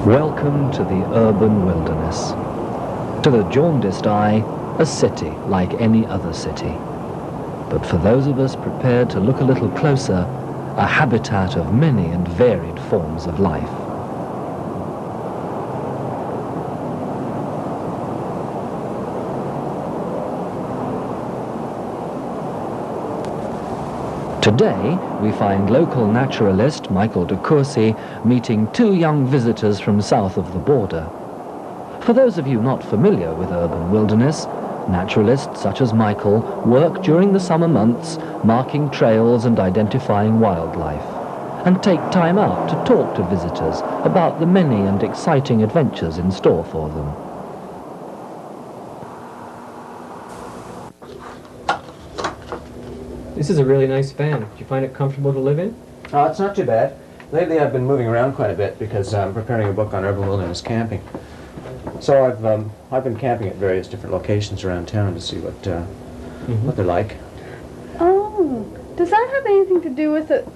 Welcome to the urban wilderness. To the jaundiced eye, a city like any other city. But for those of us prepared to look a little closer, a habitat of many and varied forms of life. Today, we find local naturalist Michael de Courcy meeting two young visitors from south of the border. For those of you not familiar with urban wilderness, naturalists such as Michael work during the summer months marking trails and identifying wildlife, and take time out to talk to visitors about the many and exciting adventures in store for them. This is a really nice van. Do you find it comfortable to live in? It's not too bad. Lately I've been moving around quite a bit because I'm preparing a book on urban wilderness camping. So I've been camping at various different locations around town to see what they're like. Oh, does that have anything to do with the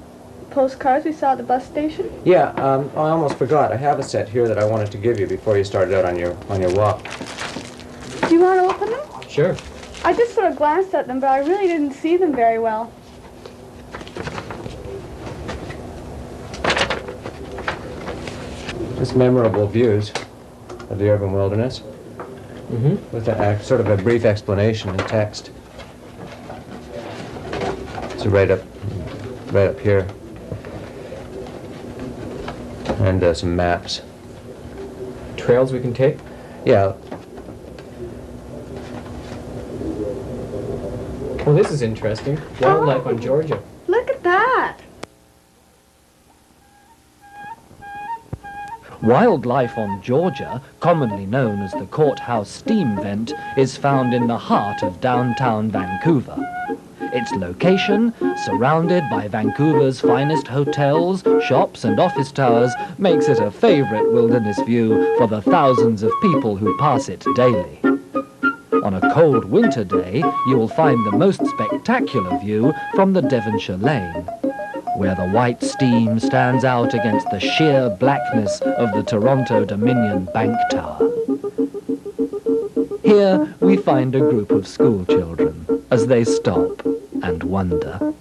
postcards we saw at the bus station? Yeah, I almost forgot. I have a set here that I wanted to give you before you started out on your walk. Do you want to open them? Sure. I just sort of glanced at them, but I really didn't see them very well. Just memorable views of the urban wilderness with sort of a brief explanation in text. So right up here, and some maps. Trails we can take? Yeah. Well, this is interesting. Wildlife on Georgia. Look at that! Wildlife on Georgia, commonly known as the Courthouse Steam Vent, is found in the heart of downtown Vancouver. Its location, surrounded by Vancouver's finest hotels, shops and office towers, makes it a favorite wilderness view for the thousands of people who pass it daily. On a cold winter day, you will find the most spectacular view from the Devonshire Lane, where the white steam stands out against the sheer blackness of the Toronto Dominion Bank Tower. Here we find a group of school children as they stop and wonder.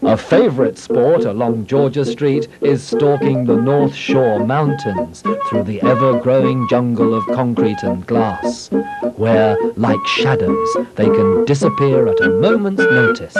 A favorite sport along Georgia Street is stalking the North Shore Mountains through the ever-growing jungle of concrete and glass, where, like shadows, they can disappear at a moment's notice.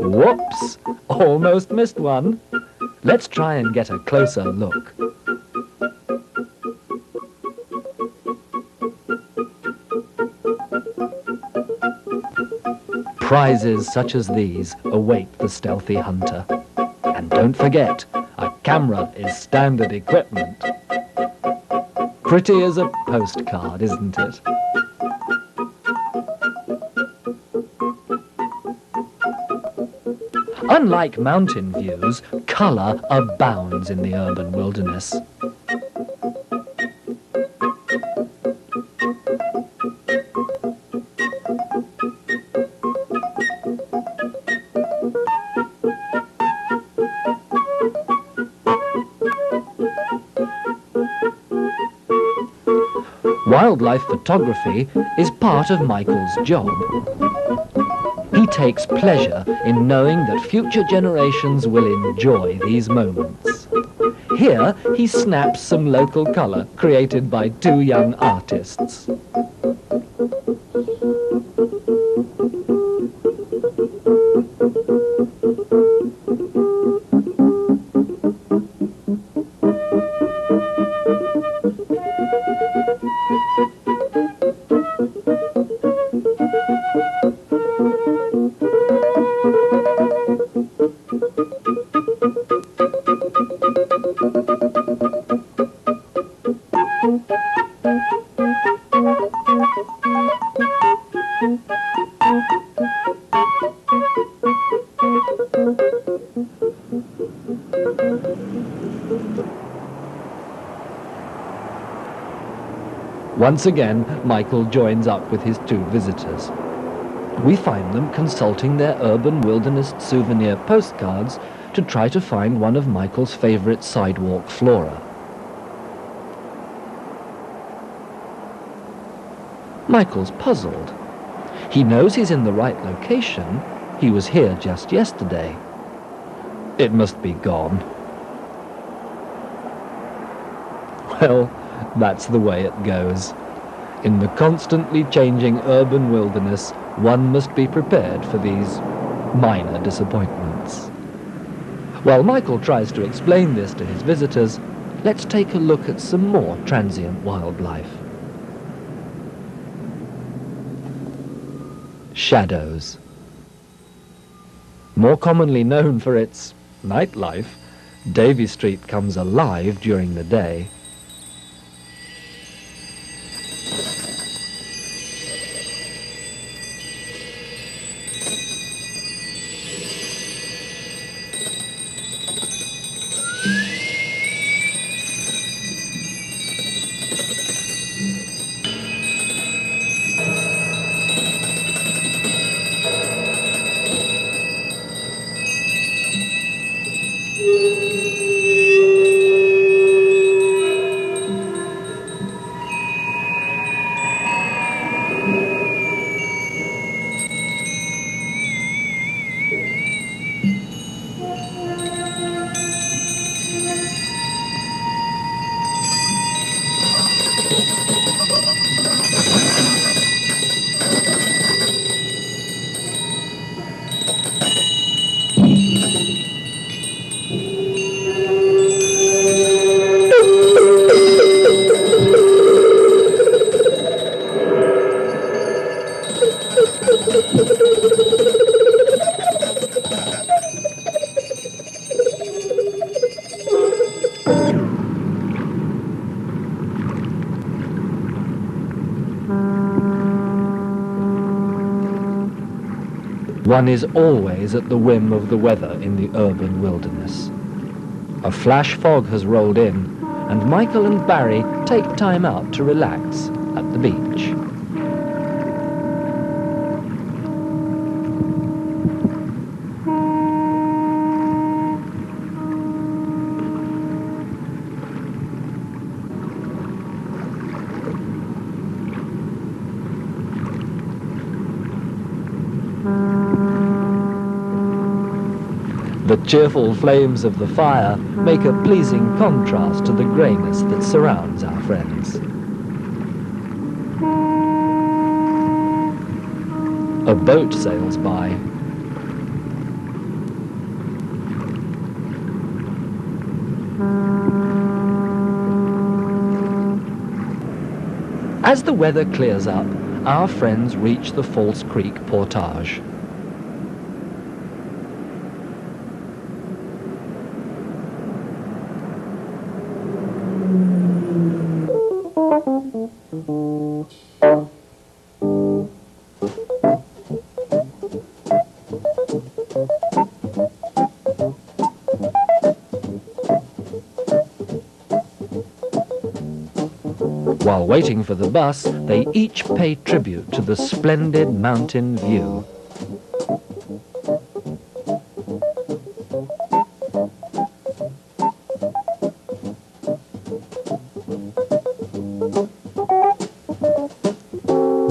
Whoops! Almost missed one. Let's try and get a closer look. Prizes such as these await the stealthy hunter. And don't forget, a camera is standard equipment. Pretty as a postcard, isn't it? Unlike mountain views, colour abounds in the urban wilderness. Wildlife photography is part of Michael's job. He takes pleasure in knowing that future generations will enjoy these moments. here he snaps some local colour created by two young artists. Once again, Michael joins up with his two visitors. We find them consulting their urban wilderness souvenir postcards to try to find one of Michael's favourite sidewalk flora. Michael's puzzled. He knows he's in the right location. He was here just yesterday. It must be gone. Well, that's the way it goes. In the constantly changing urban wilderness, one must be prepared for these minor disappointments. While Michael tries to explain this to his visitors, let's take a look at some more transient wildlife. Shadows. More commonly known for its nightlife, Davy Street comes alive during the day. One is always at the whim of the weather in the urban wilderness. A flash fog has rolled in, and Michael and Barry take time out to relax at the beach. The cheerful flames of the fire make a pleasing contrast to the greyness that surrounds our friends. A boat sails by. As the weather clears up, our friends reach the False Creek portage. While waiting for the bus, they each pay tribute to the splendid mountain view.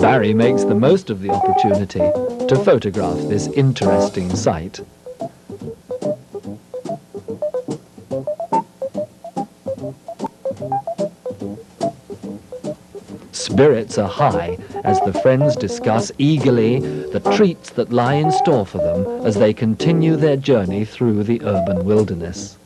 Barry makes the most of the opportunity to photograph this interesting sight. Spirits are high as the friends discuss eagerly the treats that lie in store for them as they continue their journey through the urban wilderness.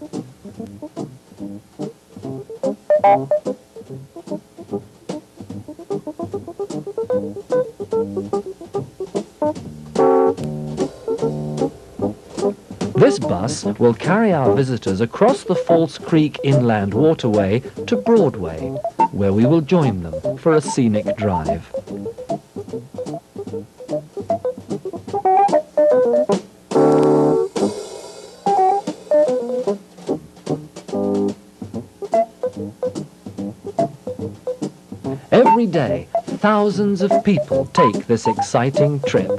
This bus will carry our visitors across the False Creek Inland Waterway to Broadway, where we will join them for a scenic drive. Every day, thousands of people take this exciting trip.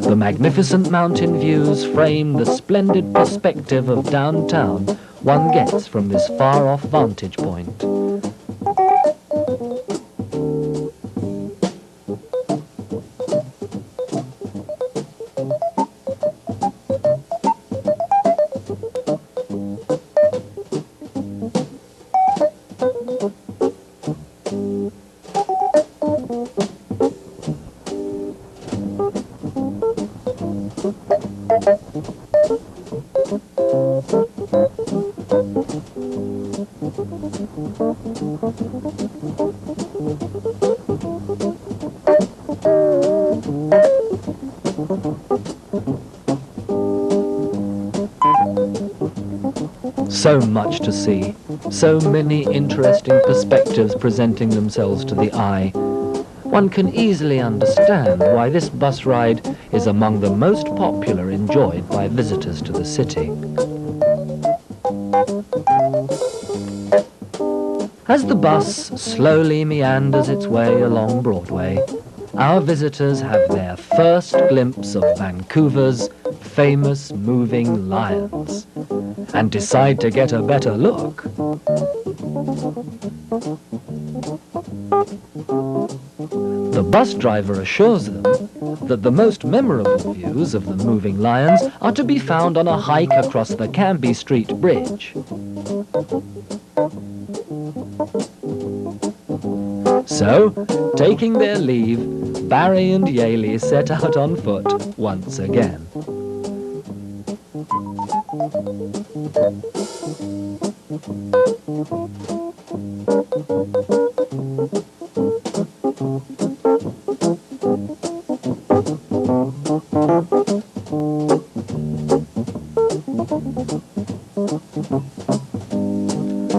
The magnificent mountain views frame the splendid perspective of downtown one gets from this far-off vantage point. So much to see, so many interesting perspectives presenting themselves to the eye. One can easily understand why this bus ride is among the most popular enjoyed by visitors to the city. As the bus slowly meanders its way along Broadway, our visitors have their first glimpse of Vancouver's famous moving lions and decide to get a better look. The bus driver assures them that the most memorable views of the moving lions are to be found on a hike across the Cambie Street Bridge. So, taking their leave, Barry and Yaley set out on foot once again.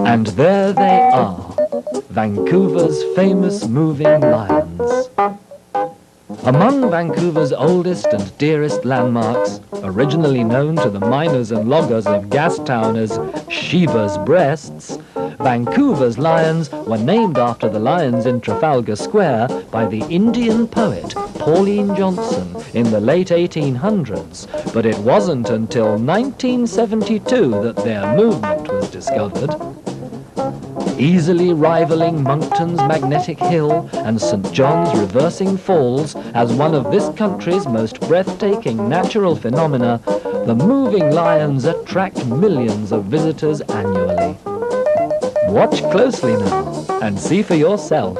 And there they are, Vancouver's famous moving lions. Among Vancouver's oldest and dearest landmarks, originally known to the miners and loggers of Gastown as Sheba's Breasts, Vancouver's lions were named after the lions in Trafalgar Square by the Indian poet Pauline Johnson in the late 1800s, but it wasn't until 1972 that their movement was discovered. Easily rivaling Moncton's Magnetic Hill and St. John's Reversing Falls as one of this country's most breathtaking natural phenomena, the moving lions attract millions of visitors annually. Watch closely now and see for yourself.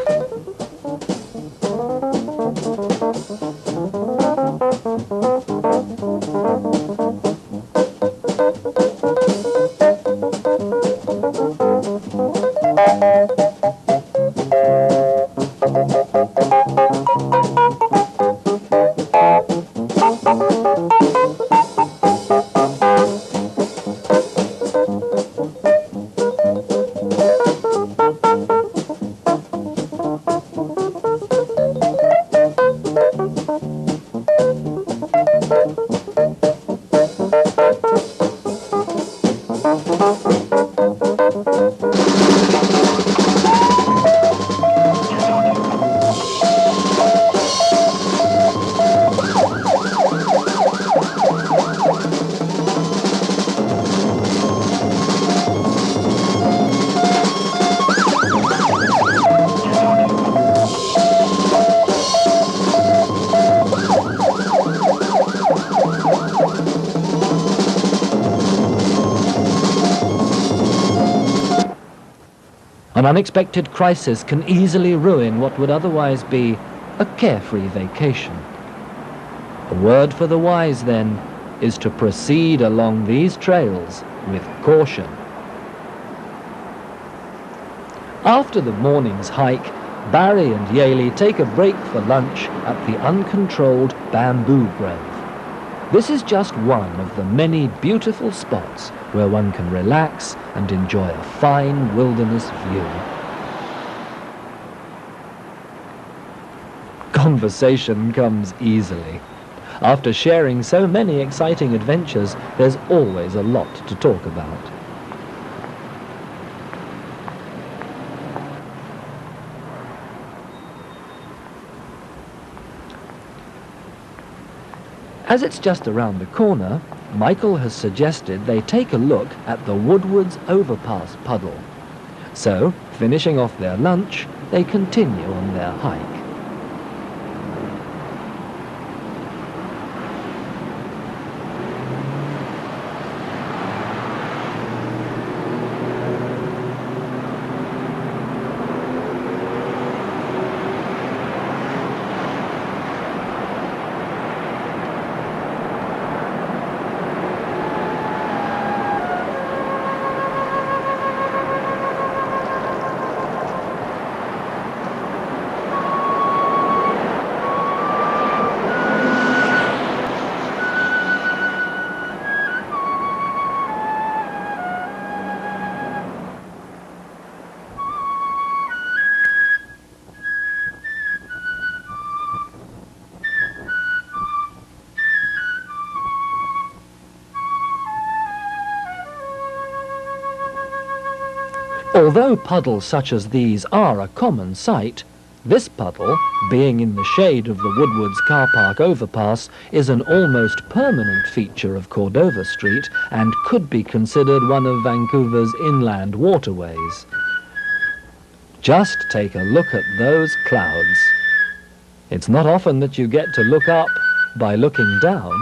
An unexpected crisis can easily ruin what would otherwise be a carefree vacation. A word for the wise, then, is to proceed along these trails with caution. After the morning's hike, Barry and Yaley take a break for lunch at the uncontrolled bamboo grove. This is just one of the many beautiful spots where one can relax and enjoy a fine wilderness view. Conversation comes easily. After sharing so many exciting adventures, there's always a lot to talk about. As it's just around the corner, Michael has suggested they take a look at the Woodwards Overpass puddle. So, finishing off their lunch, they continue on their hike. Although puddles such as these are a common sight, this puddle, being in the shade of the Woodwards car park overpass, is an almost permanent feature of Cordova Street and could be considered one of Vancouver's inland waterways. Just take a look at those clouds. It's not often that you get to look up by looking down.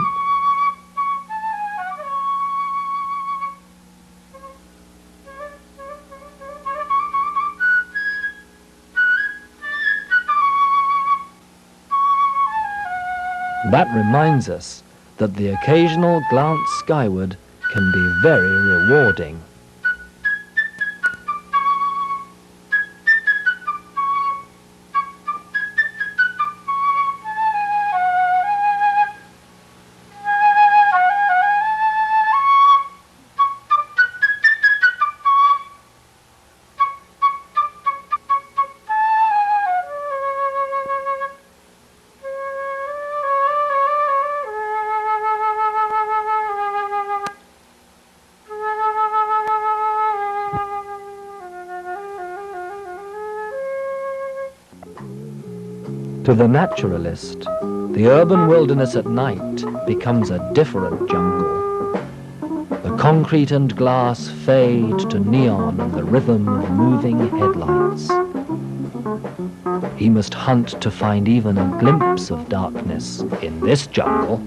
That reminds us that the occasional glance skyward can be very rewarding. To the naturalist, the urban wilderness at night becomes a different jungle. The concrete and glass fade to neon and the rhythm of moving headlights. He must hunt to find even a glimpse of darkness in this jungle.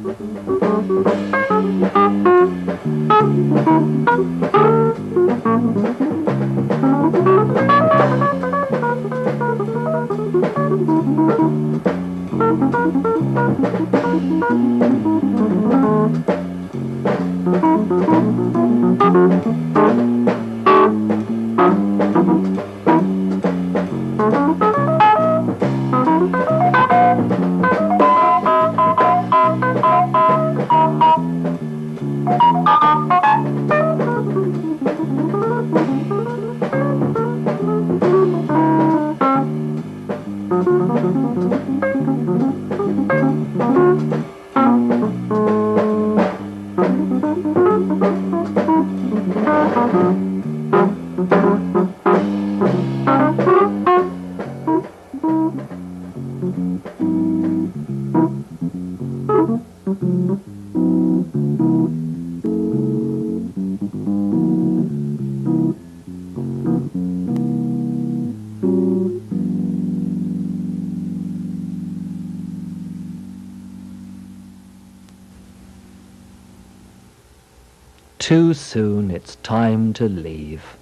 Too soon it's time to leave.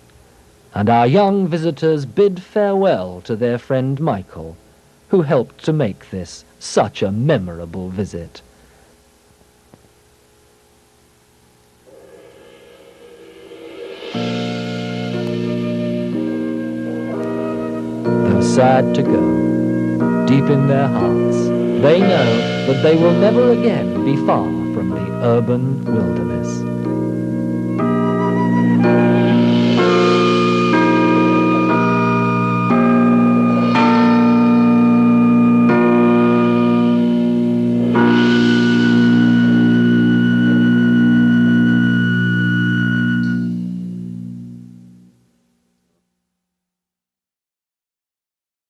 and our young visitors bid farewell to their friend Michael, who helped to make this such a memorable visit. Though sad to go, deep in their hearts, they know that they will never again be far from the urban wilderness.